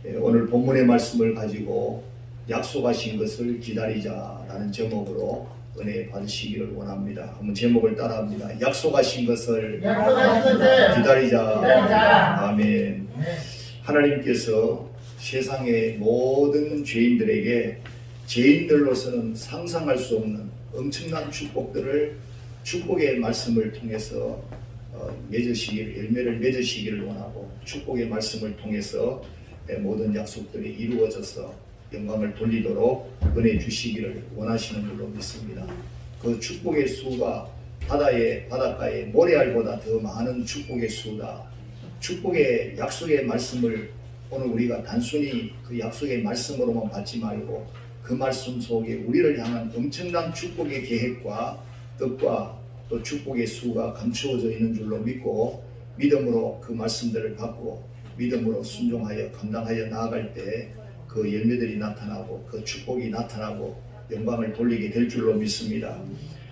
오늘 본문의 말씀을 가지고 약속하신 것을 기다리자라는 제목으로 은혜 받으시기를 원합니다. 한번 제목을 따라합니다. 약속하신 것을 기다리자. 아멘. 하나님께서 세상의 모든 죄인들에게 죄인들로서는 상상할 수 없는 엄청난 축복들을 축복의 말씀을 통해서 열매를 맺으시기를 원하고, 축복의 말씀을 통해서 모든 약속들이 이루어져서 영광을 돌리도록 은혜 주시기를 원하시는 줄로 믿습니다. 그 축복의 수가 바닷가에 모래알보다 더 많은 축복의 수다. 축복의 약속의 말씀을 오늘 우리가 단순히 그 약속의 말씀으로만 받지 말고 그 말씀 속에 우리를 향한 엄청난 축복의 계획과 뜻과 또 축복의 수가 감추어져 있는 줄로 믿고, 믿음으로 그 말씀들을 받고 믿음으로 순종하여 감당하여 나아갈 때 그 열매들이 나타나고 그 축복이 나타나고 영광을 돌리게 될 줄로 믿습니다.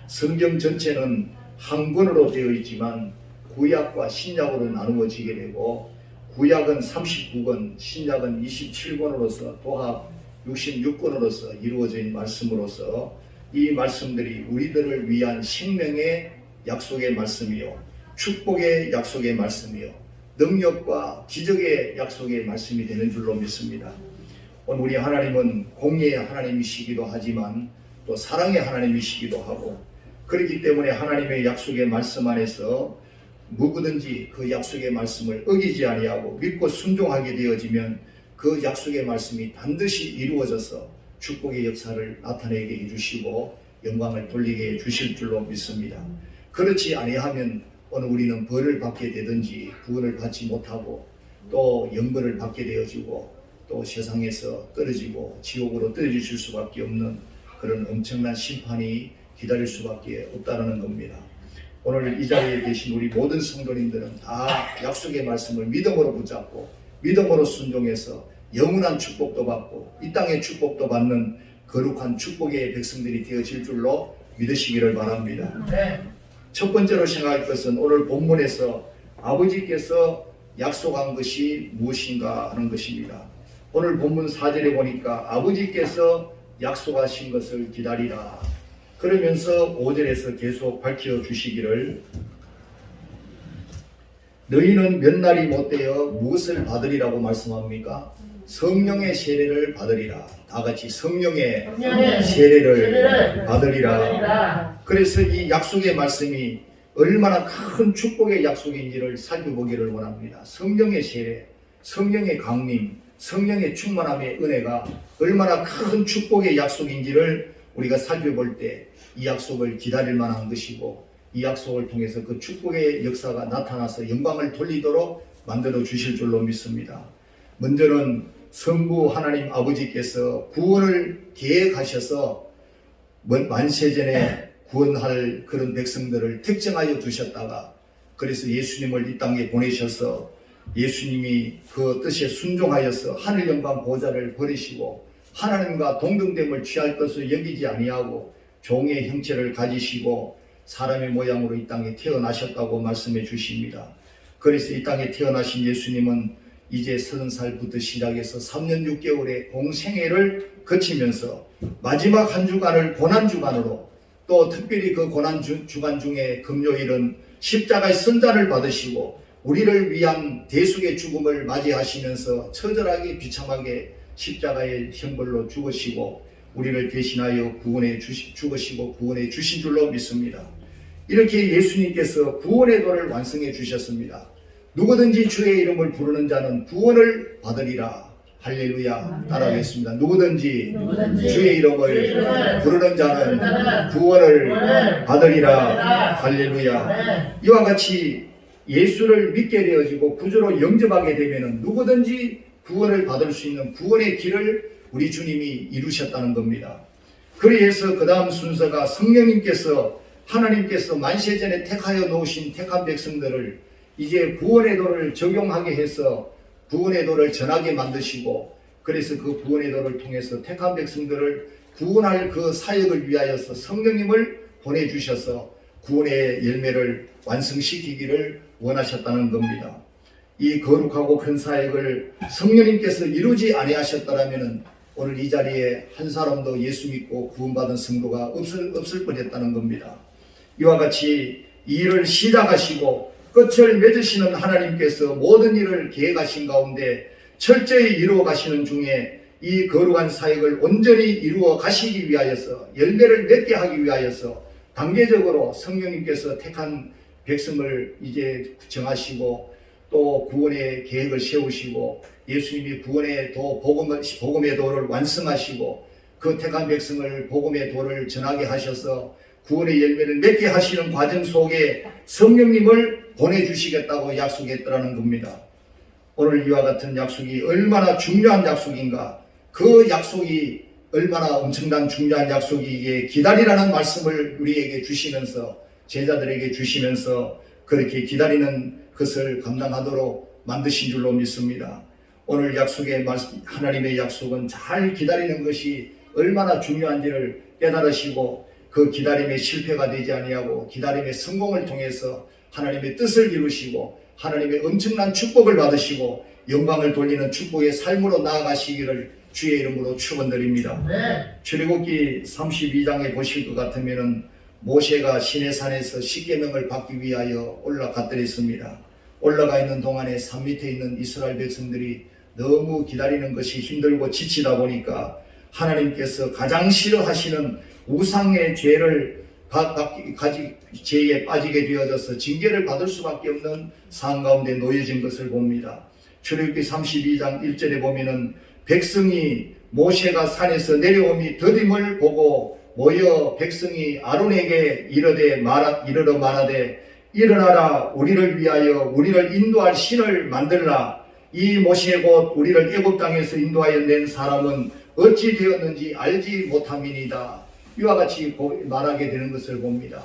성경 전체는 한 권으로 되어 있지만 구약과 신약으로 나누어지게 되고, 구약은 39권, 신약은 27권으로서 도합 66권으로서 이루어져 있는 말씀으로서 이 말씀들이 우리들을 위한 생명의 약속의 말씀이요, 축복의 약속의 말씀이요, 능력과 기적의 약속의 말씀이 되는 줄로 믿습니다. 오늘 우리 하나님은 공의의 하나님이시기도 하지만 또 사랑의 하나님이시기도 하고, 그렇기 때문에 하나님의 약속의 말씀 안에서 누구든지 그 약속의 말씀을 어기지 아니하고 믿고 순종하게 되어지면 그 약속의 말씀이 반드시 이루어져서 축복의 역사를 나타내게 해주시고 영광을 돌리게 해주실 줄로 믿습니다. 그렇지 아니하면 오늘 우리는 벌을 받게 되든지 구원을 받지 못하고 또 영벌을 받게 되어지고 또 세상에서 떨어지고 지옥으로 떨어질 수밖에 없는 그런 엄청난 심판이 기다릴 수밖에 없다는 겁니다. 오늘 이 자리에 계신 우리 모든 성도님들은 다 약속의 말씀을 믿음으로 붙잡고 믿음으로 순종해서 영원한 축복도 받고 이 땅의 축복도 받는 거룩한 축복의 백성들이 되어질 줄로 믿으시기를 바랍니다. 첫 번째로 생각할 것은 오늘 본문에서 아버지께서 약속한 것이 무엇인가 하는 것입니다. 오늘 본문 4절에 보니까 아버지께서 약속하신 것을 기다리라. 그러면서 5절에서 계속 밝혀주시기를, 너희는 몇 날이 못되어 무엇을 받으리라고 말씀합니까? 성령의 세례를 받으리라. 다 같이 성령의 세례를 받으리라. 그래서 이 약속의 말씀이 얼마나 큰 축복의 약속인지를 살펴보기를 원합니다. 성령의 세례, 성령의 강림, 성령의 충만함의 은혜가 얼마나 큰 축복의 약속인지를 우리가 살펴볼 때 이 약속을 기다릴 만한 것이고, 이 약속을 통해서 그 축복의 역사가 나타나서 영광을 돌리도록 만들어 주실 줄로 믿습니다. 먼저는 성부 하나님 아버지께서 구원을 계획하셔서 만세전에 구원할 그런 백성들을 특정하여 두셨다가, 그래서 예수님을 이 땅에 보내셔서 예수님이 그 뜻에 순종하여서 하늘 영광 보좌를 버리시고 하나님과 동등됨을 취할 것을 여기지 아니하고 종의 형체를 가지시고 사람의 모양으로 이 땅에 태어나셨다고 말씀해 주십니다. 그래서 이 땅에 태어나신 예수님은 이제 30살부터 시작해서 3년 6개월의 공생애를 거치면서 마지막 한 주간을 고난주간으로, 또 특별히 그 고난주간 중에 금요일은 십자가의 선자를 받으시고 우리를 위한 대속의 죽음을 맞이하시면서 처절하게 비참하게 십자가의 형벌로 죽으시고 우리를 대신하여 죽으시고 구원해 주신 줄로 믿습니다. 이렇게 예수님께서 구원의 도를 완성해 주셨습니다. 누구든지 주의 이름을 부르는 자는 구원을 받으리라. 할렐루야. 따라하겠습니다. 누구든지 주의 이름을 부르는 자는 구원을 받으리라. 할렐루야. 이와 같이 예수를 믿게 되어지고 구주로 영접하게 되면 누구든지 구원을 받을 수 있는 구원의 길을 우리 주님이 이루셨다는 겁니다. 그래서 그 다음 순서가 성령님께서, 하나님께서 만세전에 택하여 놓으신 택한 백성들을 이제 구원의 도를 적용하게 해서 구원의 도를 전하게 만드시고, 그래서 그 구원의 도를 통해서 택한 백성들을 구원할 그 사역을 위하여서 성령님을 보내주셔서 구원의 열매를 완성시키기를 원하셨다는 겁니다. 이 거룩하고 큰 사역을 성령님께서 이루지 아니하셨더라면 오늘 이 자리에 한 사람도 예수 믿고 구원받은 성도가 없을 뻔했다는 겁니다. 이와 같이 이 일을 시작하시고 끝을 맺으시는 하나님께서 모든 일을 계획하신 가운데 철저히 이루어 가시는 중에 이 거룩한 사역을 온전히 이루어 가시기 위하여서 열매를 맺게 하기 위하여서 단계적으로 성령님께서 택한 백성을 이제 정하시고 또 구원의 계획을 세우시고 예수님이 구원의 도 복음의 도를 완성하시고 그 택한 백성을 복음의 도를 전하게 하셔서 구원의 열매를 맺게 하시는 과정 속에 성령님을 보내주시겠다고 약속했더라는 겁니다. 오늘 이와 같은 약속이 얼마나 중요한 약속인가, 그 약속이 얼마나 엄청난 중요한 약속이기에 기다리라는 말씀을 우리에게 주시면서 제자들에게 주시면서 그렇게 기다리는 것을 감당하도록 만드신 줄로 믿습니다. 오늘 약속의 말씀, 하나님의 약속은 잘 기다리는 것이 얼마나 중요한지를 깨달으시고 그 기다림의 실패가 되지 아니하고 기다림의 성공을 통해서 하나님의 뜻을 이루시고 하나님의 엄청난 축복을 받으시고 영광을 돌리는 축복의 삶으로 나아가시기를 주의 이름으로 축원드립니다. 출애굽기 32장에 보실 것 같으면은 모세가 시내산에서 십계명을 받기 위하여 올라갔더랬습니다. 올라가 있는 동안에 산 밑에 있는 이스라엘 백성들이 너무 기다리는 것이 힘들고 지치다 보니까 하나님께서 가장 싫어하시는 우상의 죄에 빠지게 되어져서 징계를 받을 수밖에 없는 상황 가운데 놓여진 것을 봅니다. 출애굽기 32장 1절에 보면은 백성이 모세가 산에서 내려오니 더딤을 보고 모여 백성이 아론에게 이르러 말하되 일어나라, 우리를 위하여 우리를 인도할 신을 만들라. 이 모세 곧 우리를 애굽 땅에서 인도하여 낸 사람은 어찌 되었는지 알지 못함이니이다. 이와 같이 말하게 되는 것을 봅니다.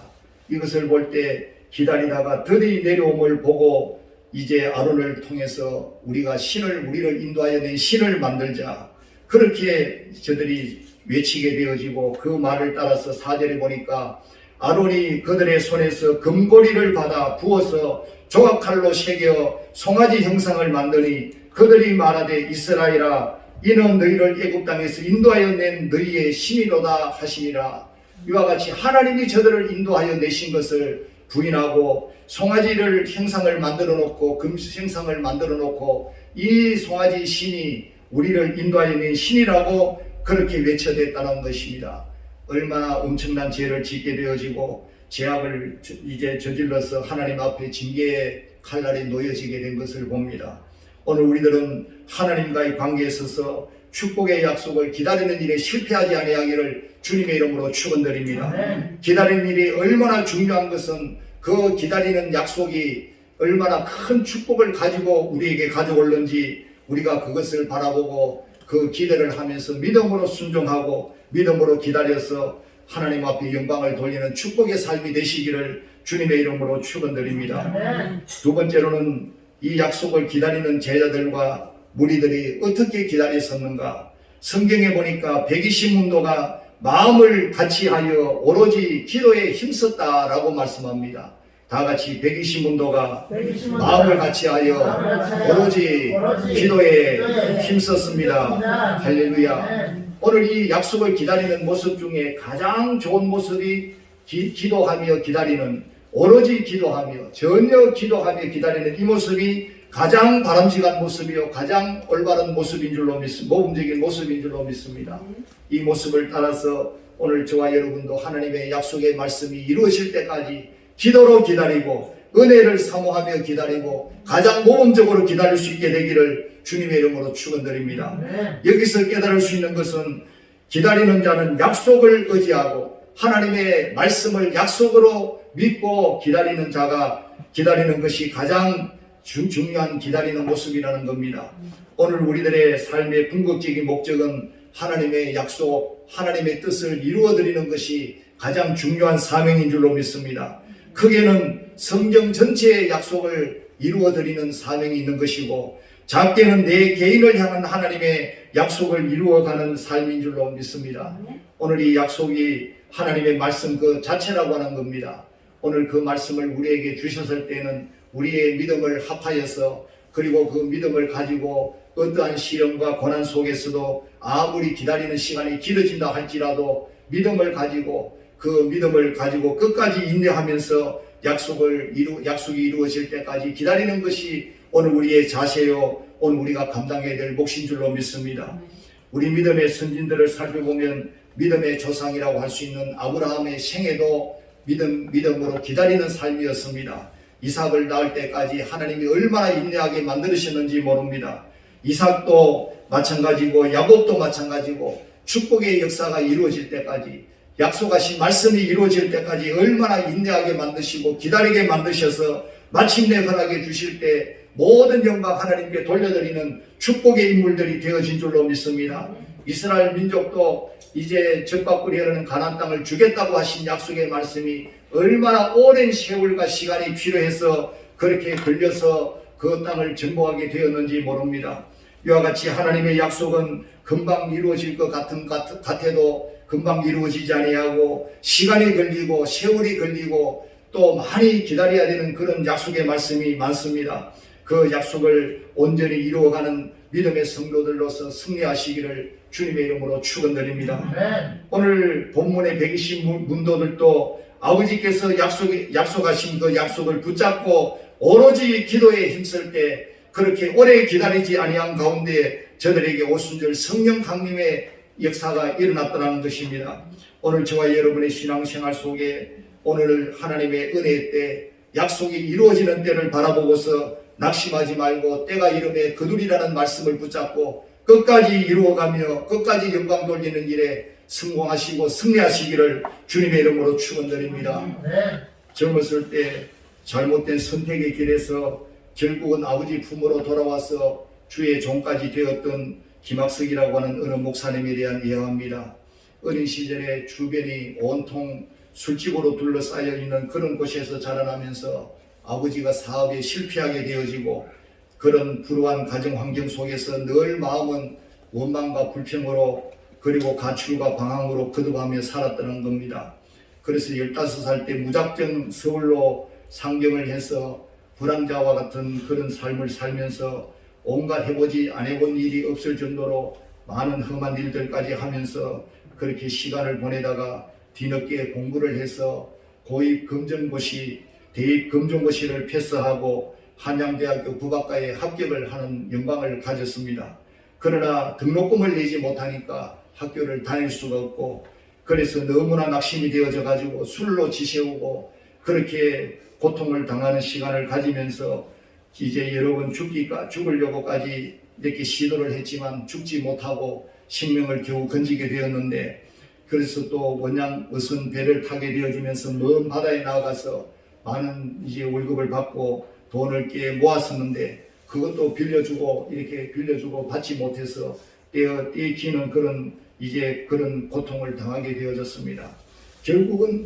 이것을 볼 때 기다리다가 드디어 내려옴을 보고 이제 아론을 통해서 우리를 인도하여 낸 신을 만들자, 그렇게 저들이 외치게 되어지고 그 말을 따라서 4절에 보니까 아론이 그들의 손에서 금고리를 받아 부어서 조각칼로 새겨 송아지 형상을 만드니 그들이 말하되 이스라엘아, 이는 너희를 애굽 땅에서 인도하여 낸 너희의 신이로다 하시니라. 이와 같이 하나님이 저들을 인도하여 내신 것을 부인하고 송아지를 형상을 만들어 놓고 금수 형상을 만들어 놓고 이 송아지 신이 우리를 인도하여 낸 신이라고 그렇게 외쳐댔다는 것입니다. 얼마나 엄청난 죄를 짓게 되어지고 죄악을 이제 저질러서 하나님 앞에 징계의 칼날에 놓여지게 된 것을 봅니다. 오늘 우리들은 하나님과의 관계에 있어서 축복의 약속을 기다리는 일에 실패하지 아니하기를 주님의 이름으로 축원드립니다. 기다리는 일이 얼마나 중요한 것은 그 기다리는 약속이 얼마나 큰 축복을 가지고 우리에게 가져올는지 우리가 그것을 바라보고 그 기대를 하면서 믿음으로 순종하고 믿음으로 기다려서 하나님 앞에 영광을 돌리는 축복의 삶이 되시기를 주님의 이름으로 축원드립니다. 두 번째로는 이 약속을 기다리는 제자들과 무리들이 어떻게 기다렸었는가. 성경에 보니까 120문도가 마음을 같이하여 오로지 기도에 힘썼다라고 말씀합니다. 다 같이 120문도가 마음을 같이하여 오로지 기도에 힘썼습니다. 할렐루야. 오늘 이 약속을 기다리는 모습 중에 가장 좋은 모습이 기도하며 기다리는, 오로지 기도하며 전혀 기도하며 기다리는 이 모습이 가장 바람직한 모습이요 가장 올바른 모습인 줄로 믿습니다. 모범적인 모습인 줄로 믿습니다. 이 모습을 따라서 오늘 저와 여러분도 하나님의 약속의 말씀이 이루어질 때까지 기도로 기다리고 은혜를 사모하며 기다리고 가장 모범적으로 기다릴 수 있게 되기를 주님의 이름으로 축원드립니다. 여기서 깨달을 수 있는 것은 기다리는 자는 약속을 의지하고 하나님의 말씀을 약속으로 믿고 기다리는 자가 기다리는 것이 가장 중요한 기다리는 모습이라는 겁니다. 오늘 우리들의 삶의 궁극적인 목적은 하나님의 약속, 하나님의 뜻을 이루어드리는 것이 가장 중요한 사명인 줄로 믿습니다. 크게는 성경 전체의 약속을 이루어드리는 사명이 있는 것이고 작게는 내 개인을 향한 하나님의 약속을 이루어가는 삶인 줄로 믿습니다. 오늘 이 약속이 하나님의 말씀 그 자체라고 하는 겁니다. 오늘 그 말씀을 우리에게 주셨을 때는 우리의 믿음을 합하여서 그리고 그 믿음을 가지고 어떠한 시련과 고난 속에서도 아무리 기다리는 시간이 길어진다 할지라도 믿음을 가지고 끝까지 인내하면서 약속이 이루어질 때까지 기다리는 것이 오늘 우리의 자세요, 오늘 우리가 감당해야 될 몫인 줄로 믿습니다. 우리 믿음의 선진들을 살펴보면 믿음의 조상이라고 할 수 있는 아브라함의 생애도 믿음으로 기다리는 삶이었습니다. 이삭을 낳을 때까지 하나님이 얼마나 인내하게 만드셨는지 모릅니다. 이삭도 마찬가지고 야곱도 마찬가지고 축복의 역사가 이루어질 때까지, 약속하신 말씀이 이루어질 때까지 얼마나 인내하게 만드시고 기다리게 만드셔서 마침내 허락해 주실 때 모든 영광 하나님께 돌려드리는 축복의 인물들이 되어진 줄로 믿습니다. 이스라엘 민족도 이제 젖과 꿀이 흐르는 가나안 땅을 주겠다고 하신 약속의 말씀이 얼마나 오랜 세월과 시간이 필요해서 그렇게 걸려서 그 땅을 정복하게 되었는지 모릅니다. 이와 같이 하나님의 약속은 금방 이루어질 것 같아도 금방 이루어지지 아니하고 시간이 걸리고 세월이 걸리고 또 많이 기다려야 되는 그런 약속의 말씀이 많습니다. 그 약속을 온전히 이루어가는 믿음의 성도들로서 승리하시기를 주님의 이름으로 축원드립니다. 오늘 본문의 120 문도들도 아버지께서 약속하신 그 약속을 붙잡고 오로지 기도에 힘쓸 때 그렇게 오래 기다리지 아니한 가운데 저들에게 오순절 성령 강림의 역사가 일어났다는 것입니다. 오늘 저와 여러분의 신앙생활 속에 오늘 하나님의 은혜 때 약속이 이루어지는 때를 바라보고서 낙심하지 말고 때가 이름에 거두리라는 말씀을 붙잡고 끝까지 이루어가며 끝까지 영광 돌리는 일에 성공하시고 승리하시기를 주님의 이름으로 축원드립니다. 젊었을 때 잘못된 선택의 길에서 결국은 아버지 품으로 돌아와서 주의 종까지 되었던 김학석이라고 하는 어느 목사님에 대한 예화입니다. 어린 시절에 주변이 온통 술집으로 둘러싸여 있는 그런 곳에서 자라나면서 아버지가 사업에 실패하게 되어지고 그런 불우한 가정 환경 속에서 늘 마음은 원망과 불평으로 그리고 가출과 방황으로 거듭하며 살았다는 겁니다. 그래서 15살 때 무작정 서울로 상경을 해서 불황자와 같은 그런 삶을 살면서 온갖 해보지 안 해본 일이 없을 정도로 많은 험한 일들까지 하면서 그렇게 시간을 보내다가 뒤늦게 공부를 해서 고입 검정고시, 대입 검정고시를 패스하고 한양대학교 부박과에 합격을 하는 영광을 가졌습니다. 그러나 등록금을 내지 못하니까 학교를 다닐 수가 없고 그래서 너무나 낙심이 되어져 가지고 술로 지새우고 그렇게 고통을 당하는 시간을 가지면서 이제 여러 번 죽으려고까지 이렇게 시도를 했지만 죽지 못하고 생명을 겨우 건지게 되었는데 그래서 또 원양 어선 배를 타게 되어지면서 먼 바다에 나가서 많은 이제 월급을 받고 돈을 꽤 모았었는데 그것도 빌려주고 이렇게 빌려주고 받지 못해서 떼기는 그런 고통을 당하게 되어졌습니다. 결국은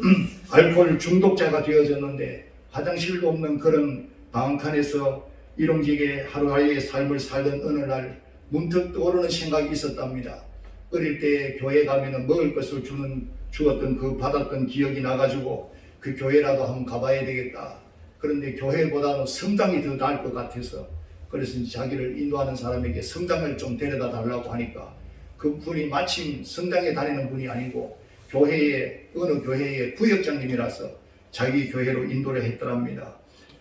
알코올 중독자가 되어졌는데 화장실도 없는 그런 방칸에서 일용직의 하루하루의 삶을 살던 어느 날 문득 떠오르는 생각이 있었답니다. 어릴 때 교회 가면은 먹을 것을 주었던 받았던 기억이 나가지고 그 교회라도 한번 가봐야 되겠다. 그런데 교회보다는 성당이 더 나을 것 같아서 그래서 자기를 인도하는 사람에게 성당을 좀 데려다 달라고 하니까 그 분이 마침 성당에 다니는 분이 아니고 어느 교회의 부역장님이라서 자기 교회로 인도를 했더랍니다.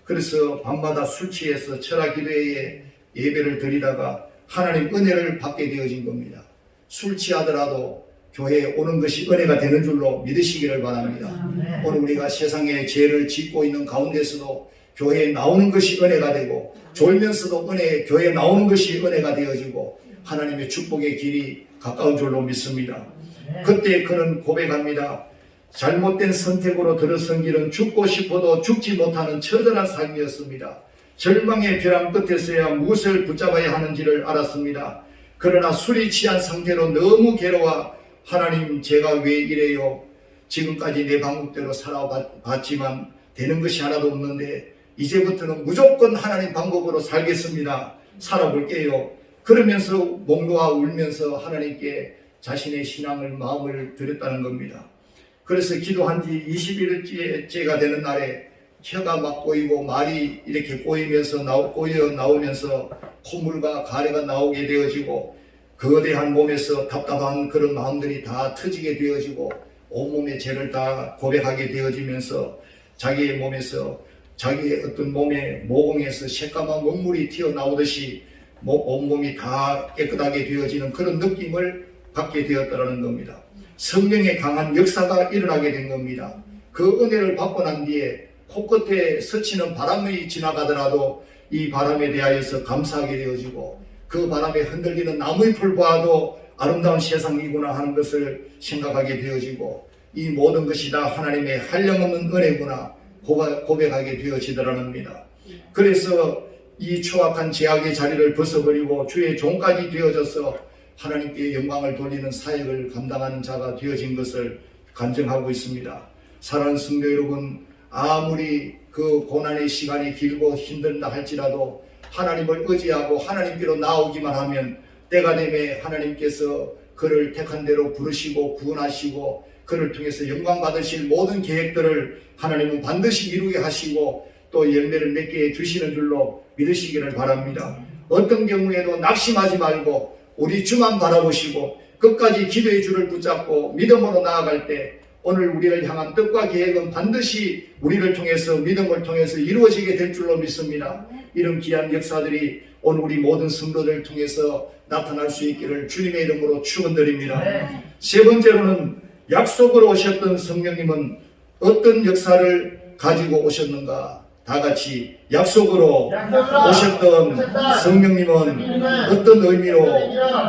그래서 밤마다 술 취해서 철학기도회에 예배를 드리다가 하나님 은혜를 받게 되어진 겁니다. 술 취하더라도 교회에 오는 것이 은혜가 되는 줄로 믿으시기를 바랍니다. 오늘 우리가 세상에 죄를 짓고 있는 가운데서도 교회에 나오는 것이 은혜가 되고 졸면서도 교회에 나오는 것이 은혜가 되어지고 하나님의 축복의 길이 가까운 줄로 믿습니다. 그때 그는 고백합니다. 잘못된 선택으로 들어선 길은 죽고 싶어도 죽지 못하는 처절한 삶이었습니다. 절망의 벼랑 끝에서야 무엇을 붙잡아야 하는지를 알았습니다. 그러나 술이 취한 상태로 너무 괴로워 하나님 제가 왜 이래요? 지금까지 내 방법대로 살아봤지만 되는 것이 하나도 없는데 이제부터는 무조건 하나님 방법으로 살겠습니다. 살아볼게요. 그러면서 몽로와 울면서 하나님께 자신의 신앙을 마음을 드렸다는 겁니다. 그래서 기도한 지 21일째가 되는 날에 혀가 막 꼬이고 말이 이렇게 꼬이면서 꼬여 나오면서 콧물과 가래가 나오게 되어지고 거대한 몸에서 답답한 그런 마음들이 다 터지게 되어지고 온몸의 죄를 다 고백하게 되어지면서 자기의 몸에서 자기의 어떤 몸의 모공에서 새까만 먹물이 튀어나오듯이 온몸이 다 깨끗하게 되어지는 그런 느낌을 받게 되었다는 겁니다. 성령의 강한 역사가 일어나게 된 겁니다. 그 은혜를 받고 난 뒤에 코끝에 스치는 바람이 지나가더라도 이 바람에 대하여서 감사하게 되어지고 그 바람에 흔들리는 나무잎을 보아도 아름다운 세상이구나 하는 것을 생각하게 되어지고 이 모든 것이 다 하나님의 한량없는 은혜구나 고백하게 되어지더랍니다. 그래서 이 추악한 죄악의 자리를 벗어버리고 주의 종까지 되어져서 하나님께 영광을 돌리는 사역을 감당하는 자가 되어진 것을 간증하고 있습니다. 사랑하는 성도 여러분, 아무리 그 고난의 시간이 길고 힘든다 할지라도 하나님을 의지하고 하나님께로 나오기만 하면 때가 되면 하나님께서 그를 택한 대로 부르시고 구원하시고 그를 통해서 영광 받으실 모든 계획들을 하나님은 반드시 이루게 하시고 또 열매를 맺게 해주시는 줄로 믿으시기를 바랍니다. 어떤 경우에도 낙심하지 말고 우리 주만 바라보시고 끝까지 기도의 줄을 붙잡고 믿음으로 나아갈 때 오늘 우리를 향한 뜻과 계획은 반드시 우리를 통해서 믿음을 통해서 이루어지게 될 줄로 믿습니다. 이런 귀한 역사들이 오늘 우리 모든 성도들 통해서 나타날 수 있기를 주님의 이름으로 축원드립니다. 세 번째로는 약속으로 오셨던 성령님은 어떤 역사를 가지고 오셨는가? 다 같이 약속으로 오셨던 성령님은 어떤 의미로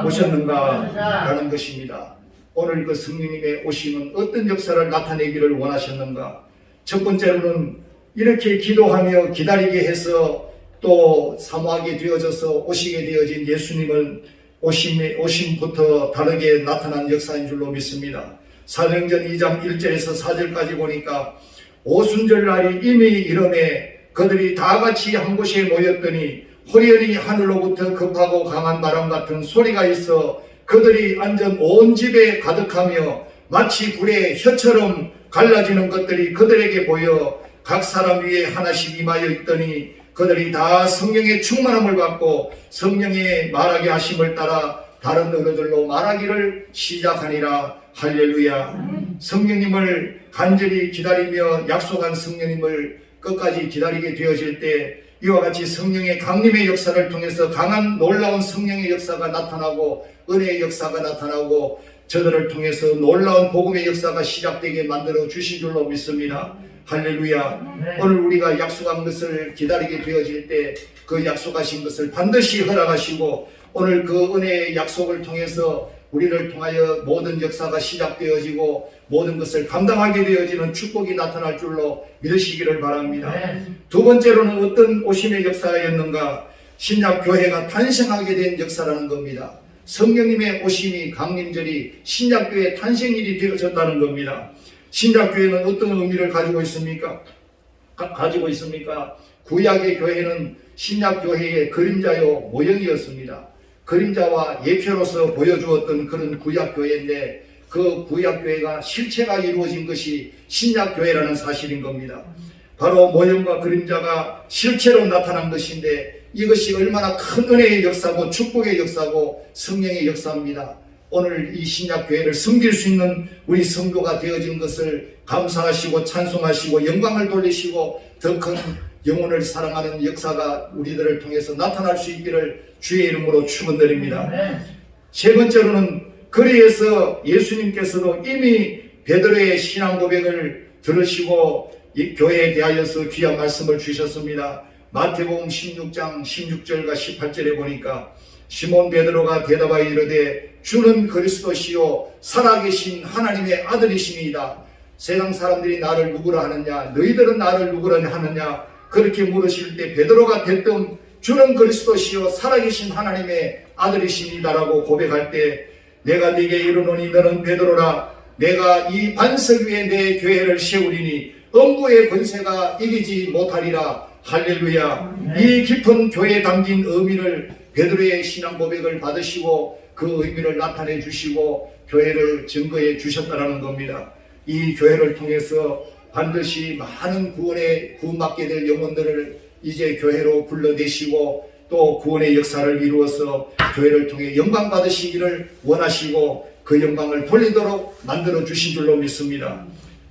오셨는가 라는 것입니다. 오늘 그 성령님의 오심은 어떤 역사를 나타내기를 원하셨는가? 첫 번째로는 이렇게 기도하며 기다리게 해서 또 사모하게 되어져서 오시게 되어진 예수님은 오심부터 다르게 나타난 역사인 줄로 믿습니다. 사도행전 2장 1절에서 4절까지 보니까 오순절날이 이미 이름에 그들이 다 같이 한 곳에 모였더니 호련히 하늘로부터 급하고 강한 바람 같은 소리가 있어 그들이 앉은 온 집에 가득하며 마치 불의 혀처럼 갈라지는 것들이 그들에게 보여 각 사람 위에 하나씩 임하여 있더니 그들이 다 성령의 충만함을 받고 성령의 말하게 하심을 따라 다른 언어들로 말하기를 시작하니라. 할렐루야. 성령님을 간절히 기다리며 약속한 성령님을 끝까지 기다리게 되어질 때 이와 같이 성령의 강림의 역사를 통해서 강한 놀라운 성령의 역사가 나타나고 은혜의 역사가 나타나고 저들을 통해서 놀라운 복음의 역사가 시작되게 만들어 주신 줄로 믿습니다. 할렐루야. 오늘 우리가 약속한 것을 기다리게 되어질 때 그 약속하신 것을 반드시 허락하시고 오늘 그 은혜의 약속을 통해서 우리를 통하여 모든 역사가 시작되어지고 모든 것을 감당하게 되어지는 축복이 나타날 줄로 믿으시기를 바랍니다. 두 번째로는 어떤 오심의 역사였는가? 신약교회가 탄생하게 된 역사라는 겁니다. 성령님의 오심이 강림절이 신약교회 탄생일이 되어졌다는 겁니다. 신약교회는 어떤 의미를 가지고 있습니까? 구약의 교회는 신약교회의 그림자요 모형이었습니다. 그림자와 예표로서 보여주었던 그런 구약교회인데 그 구약교회가 실체가 이루어진 것이 신약교회라는 사실인 겁니다. 바로 모형과 그림자가 실체로 나타난 것인데 이것이 얼마나 큰 은혜의 역사고 축복의 역사고 성령의 역사입니다. 오늘 이 신약교회를 섬길 수 있는 우리 성도가 되어진 것을 감사하시고 찬송하시고 영광을 돌리시고 더 큰 영혼을 사랑하는 역사가 우리들을 통해서 나타날 수 있기를 주의 이름으로 축원드립니다. 세 번째로는 그리에서 예수님께서도 이미 베드로의 신앙 고백을 들으시고 이 교회에 대하여서 귀한 말씀을 주셨습니다. 마태복음 16장 16절과 18절에 보니까 시몬 베드로가 대답하여 이르되 주는 그리스도시요 살아계신 하나님의 아들이시니이다. 세상 사람들이 나를 누구라 하느냐 너희들은 나를 누구라 하느냐 그렇게 물으실 때 베드로가 대뜸 주는 그리스도시요 살아계신 하나님의 아들이시니다라고 고백할 때 내가 네게 이르노니 너는 베드로라 내가 이 반석 위에 내 교회를 세우리니 음부의 권세가 이기지 못하리라. 할렐루야. 이 깊은 교회에 담긴 의미를 베드로의 신앙 고백을 받으시고 그 의미를 나타내 주시고 교회를 증거해 주셨다는 겁니다. 이 교회를 통해서 반드시 많은 구원받게 될 영혼들을 이제 교회로 불러내시고 또 구원의 역사를 이루어서 교회를 통해 영광 받으시기를 원하시고 그 영광을 돌리도록 만들어 주신 줄로 믿습니다.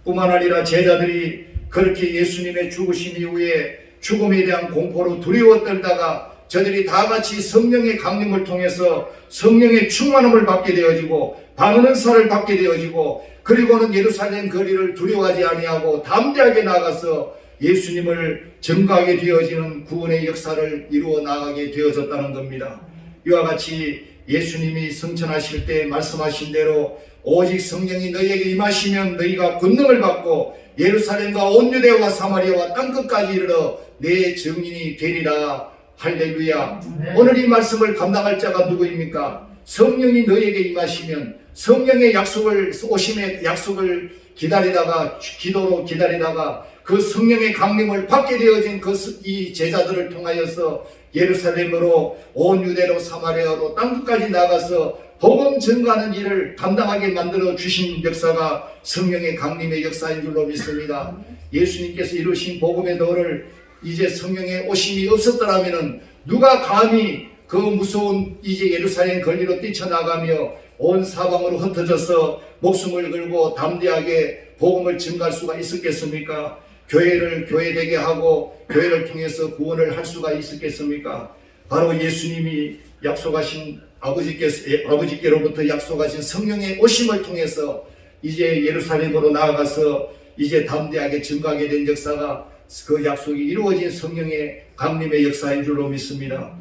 뿐만 아니라 제자들이 그렇게 예수님의 죽으심 이후에 죽음에 대한 공포로 두려워 떨다가 저들이 다 같이 성령의 강림을 통해서 성령의 충만함을 받게 되어지고 방언 은사를 받게 되어지고 그리고는 예루살렘 거리를 두려워하지 아니하고 담대하게 나가서 예수님을 증거하게 되어지는 구원의 역사를 이루어 나가게 되어졌다는 겁니다. 이와 같이 예수님이 승천하실 때 말씀하신 대로 오직 성령이 너희에게 임하시면 너희가 권능을 받고 예루살렘과 온 유대와 사마리아와 땅끝까지 이르러 내 증인이 되리라. 할렐루야. 오늘 이 말씀을 감당할 자가 누구입니까? 성령이 너희에게 임하시면 성령의 약속을 오심의 약속을 기다리다가 기도로 기다리다가 그 성령의 강림을 받게 되어진 이 제자들을 통하여서 예루살렘으로 온 유대로 사마리아로 땅끝까지 나가서 복음 전가하는 일을 감당하게 만들어 주신 역사가 성령의 강림의 역사인 줄로 믿습니다. 예수님께서 이루신 복음의 도를 이제 성령의 오심이 없었더라면 누가 감히 그 무서운 이제 예루살렘 거리로 뛰쳐나가며 온 사방으로 흩어져서 목숨을 걸고 담대하게 복음을 전가할 수가 있었겠습니까? 교회를 교회되게 하고 교회를 통해서 구원을 할 수가 있었겠습니까? 바로 예수님이 약속하신 아버지께로부터 약속하신 성령의 오심을 통해서 이제 예루살렘으로 나아가서 이제 담대하게 증거하게 된 역사가 그 약속이 이루어진 성령의 강림의 역사인 줄로 믿습니다.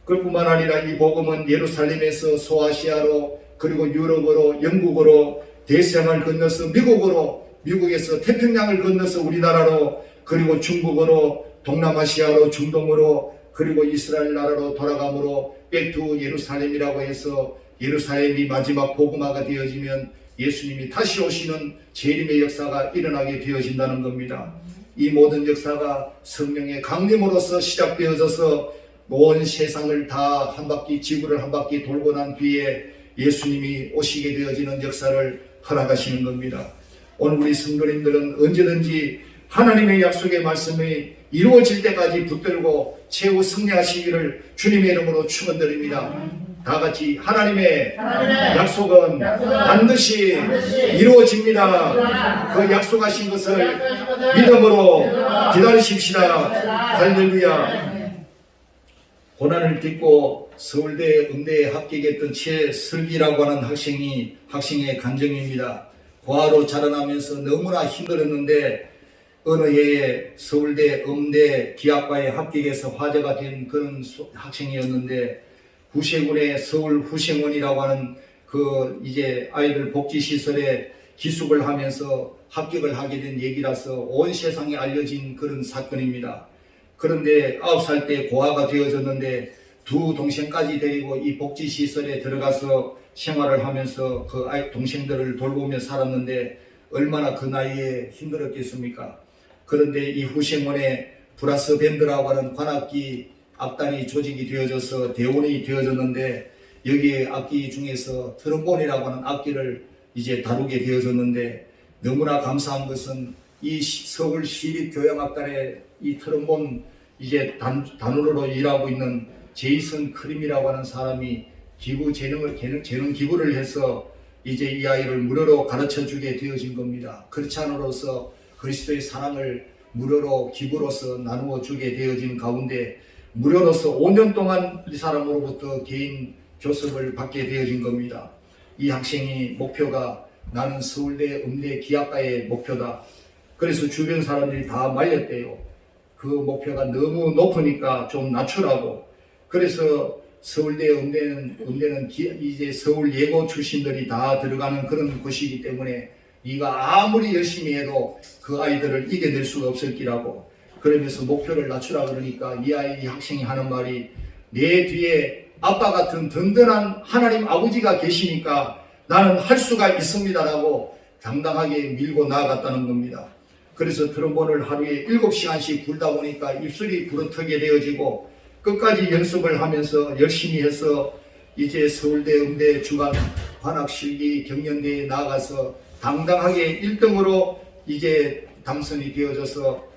그뿐만 아니라 이 복음은 예루살렘에서 소아시아로 그리고 유럽으로 영국으로 대서양을 건너서 미국으로 미국에서 태평양을 건너서 우리나라로 그리고 중국으로 동남아시아로 중동으로 그리고 이스라엘 나라로 돌아가므로 백투 예루살렘이라고 해서 예루살렘이 마지막 복음화가 되어지면 예수님이 다시 오시는 재림의 역사가 일어나게 되어진다는 겁니다. 이 모든 역사가 성령의 강림으로서 시작되어져서 온 세상을 다 한 바퀴 지구를 한 바퀴 돌고 난 뒤에 예수님이 오시게 되어지는 역사를 허락하시는 겁니다. 오늘 우리 성도님들은 언제든지 하나님의 약속의 말씀이 이루어질 때까지 붙들고 최후 승리하시기를 주님의 이름으로 축원드립니다. 다 같이 하나님의 약속은 반드시 이루어집니다. 그 약속하신 것을 믿음으로 기다리십시다. 할렐루야. 고난을 딛고 서울대 음대에 합격했던 최슬기라고 하는 학생의 간증입니다. 고아로 자라나면서 너무나 힘들었는데 어느 해에 서울대 음대 기학과에 합격해서 화제가 된 그런 학생이었는데 구세군의 서울 후생원이라고 하는 그 이제 아이들 복지시설에 기숙을 하면서 합격을 하게 된 얘기라서 온 세상에 알려진 그런 사건입니다. 그런데 9살 때 고아가 되어졌는데 두 동생까지 데리고 이 복지시설에 들어가서 생활을 하면서 그 동생들을 돌보며 살았는데 얼마나 그 나이에 힘들었겠습니까? 그런데 이 후생원에 브라스 밴드라고 하는 관악기 악단이 조직이 되어져서 대원이 되어졌는데 여기에 악기 중에서 트럼본이라고 하는 악기를 이제 다루게 되어졌는데 너무나 감사한 것은 이 서울 시립교향악단의 이 트럼본 이제 단원으로 일하고 있는 제이슨 크림이라고 하는 사람이 재능 기부를 해서 이제 이 아이를 무료로 가르쳐 주게 되어진 겁니다. 그렇지 않으로서 그리스도의 사랑을 무료로 기부로서 나누어 주게 되어진 가운데 무료로서 5년 동안 이 사람으로부터 개인 교습을 받게 되어진 겁니다. 이 학생이 목표가 나는 서울대 음대 기학과의 목표다. 그래서 주변 사람들이 다 말렸대요. 그 목표가 너무 높으니까 좀 낮추라고. 그래서 서울대 음대는 이제 서울 예고 출신들이 다 들어가는 그런 곳이기 때문에 네가 아무리 열심히 해도 그 아이들을 이겨낼 수가 없을 기라고. 그러면서 목표를 낮추라 그러니까 이 학생이 하는 말이 내 뒤에 아빠 같은 든든한 하나님 아버지가 계시니까 나는 할 수가 있습니다라고 당당하게 밀고 나아갔다는 겁니다. 그래서 트럼본을 하루에 7시간씩 불다 보니까 입술이 부르트게 되어지고 끝까지 연습을 하면서 열심히 해서 이제 서울대 음대 주간 관악실기 경연대에 나가서 당당하게 1등으로 이제 당선이 되어져서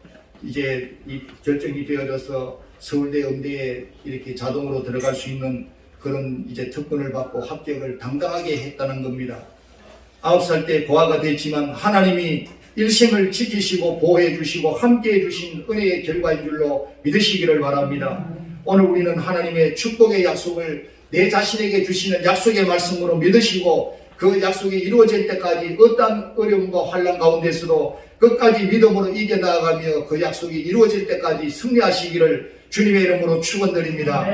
이제 이 결정이 되어져서 서울대 음대에 이렇게 자동으로 들어갈 수 있는 그런 이제 특권을 받고 합격을 당당하게 했다는 겁니다. 9살 때 고아가 됐지만 하나님이 일생을 지키시고 보호해 주시고 함께해 주신 은혜의 결과인 줄로 믿으시기를 바랍니다. 오늘 우리는 하나님의 축복의 약속을 내 자신에게 주시는 약속의 말씀으로 믿으시고 그 약속이 이루어질 때까지 어떠한 어려움과 환난 가운데서도 끝까지 믿음으로 이겨나가며 그 약속이 이루어질 때까지 승리하시기를 주님의 이름으로 축원드립니다.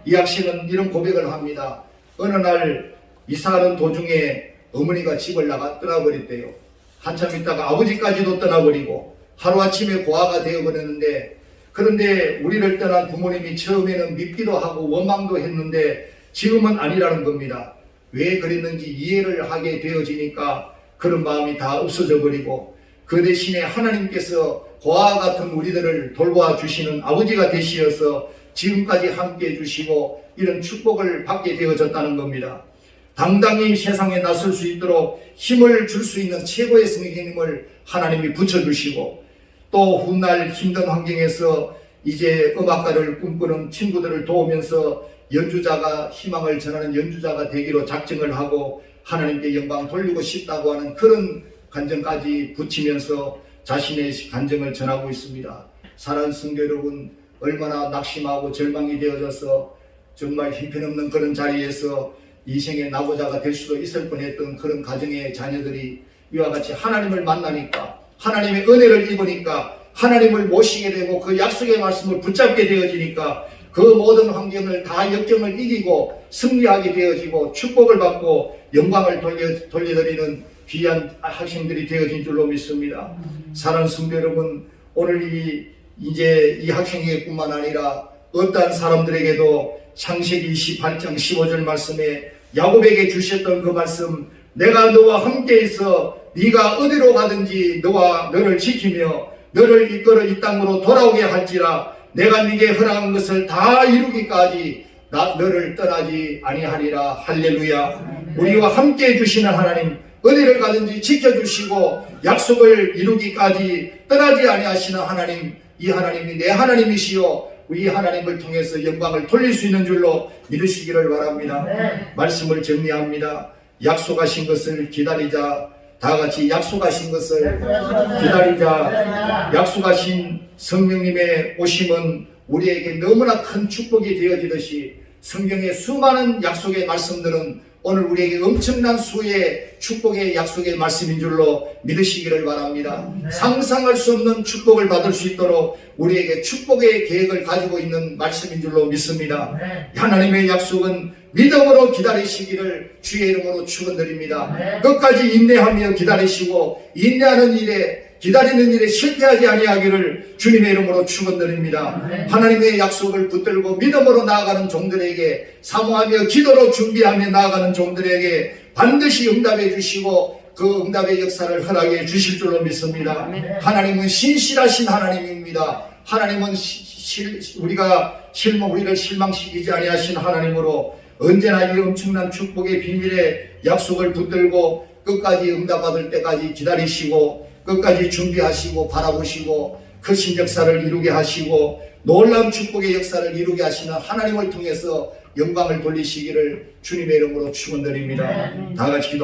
이 학생은 이런 고백을 합니다. 어느 날 이사하는 도중에 어머니가 집을 떠나버렸대요. 한참 있다가 아버지까지도 떠나버리고 하루아침에 고아가 되어버렸는데, 그런데 우리를 떠난 부모님이 처음에는 밉기도 하고 원망도 했는데 지금은 아니라는 겁니다. 왜 그랬는지 이해를 하게 되어지니까 그런 마음이 다 없어져 버리고 그 대신에 하나님께서 고아 같은 우리들을 돌보아 주시는 아버지가 되시어서 지금까지 함께 해주시고 이런 축복을 받게 되어졌다는 겁니다. 당당히 세상에 나설 수 있도록 힘을 줄 수 있는 최고의 성령님을 하나님이 붙여주시고, 또 훗날 힘든 환경에서 이제 음악가를 꿈꾸는 친구들을 도우면서 연주자가, 희망을 전하는 연주자가 되기로 작정을 하고 하나님께 영광 돌리고 싶다고 하는 그런 간증까지 붙이면서 자신의 간증을 전하고 있습니다. 사랑하는 성도 여러분, 얼마나 낙심하고 절망이 되어져서 정말 형편없는 그런 자리에서 이생의 나고자가 될 수도 있을 뻔했던 그런 가정의 자녀들이 이와 같이 하나님을 만나니까, 하나님의 은혜를 입으니까, 하나님을 모시게 되고 그 약속의 말씀을 붙잡게 되어지니까 그 모든 환경을 다 역경을 이기고 승리하게 되어지고 축복을 받고 영광을 돌려드리는 귀한 학생들이 되어진 줄로 믿습니다. 사랑하는 성도 여러분, 오늘 이제 이 학생에게뿐만 아니라 어떠한 사람들에게도 창세기 28장 15절 말씀에 야곱에게 주셨던 그 말씀, 내가 너와 함께 있어 네가 어디로 가든지 너와 너를 지키며 너를 이끌어 이 땅으로 돌아오게 할지라 내가 네게 허락한 것을 다 이루기까지 너를 떠나지 아니하리라. 할렐루야. 우리와 함께 해주시는 하나님, 어디를 가든지 지켜주시고 약속을 이루기까지 떠나지 아니하시는 하나님, 이 하나님이 내 하나님이시요 이 하나님을 통해서 영광을 돌릴 수 있는 줄로 믿으시기를 바랍니다. 말씀을 정리합니다. 약속하신 것을 기다리자. 다 같이 약속하신 것을 기다리자. 약속하신 성령님의 오심은 우리에게 너무나 큰 축복이 되어지듯이 성경의 수많은 약속의 말씀들은 오늘 우리에게 엄청난 수의 축복의 약속의 말씀인 줄로 믿으시기를 바랍니다. 상상할 수 없는 축복을 받을 수 있도록 우리에게 축복의 계획을 가지고 있는 말씀인 줄로 믿습니다. 하나님의 약속은 믿음으로 기다리시기를 주의 이름으로 축원드립니다. 끝까지 인내하며 기다리시고 인내하는 일에 기다리는 일에 실패하지 아니하기를 주님의 이름으로 축원드립니다. 하나님의 약속을 붙들고 믿음으로 나아가는 종들에게, 사모하며 기도로 준비하며 나아가는 종들에게 반드시 응답해 주시고 그 응답의 역사를 허락해 주실 줄로 믿습니다. 하나님은 신실하신 하나님입니다. 하나님은 우리를 실망시키지 아니하신 하나님으로 언제나 이 엄청난 축복의 비밀의 약속을 붙들고 끝까지 응답받을 때까지 기다리시고 끝까지 준비하시고 바라보시고 그 신역사를 이루게 하시고 놀라운 축복의 역사를 이루게 하시는 하나님을 통해서 영광을 돌리시기를 주님의 이름으로 축원드립니다. 다 같이 기도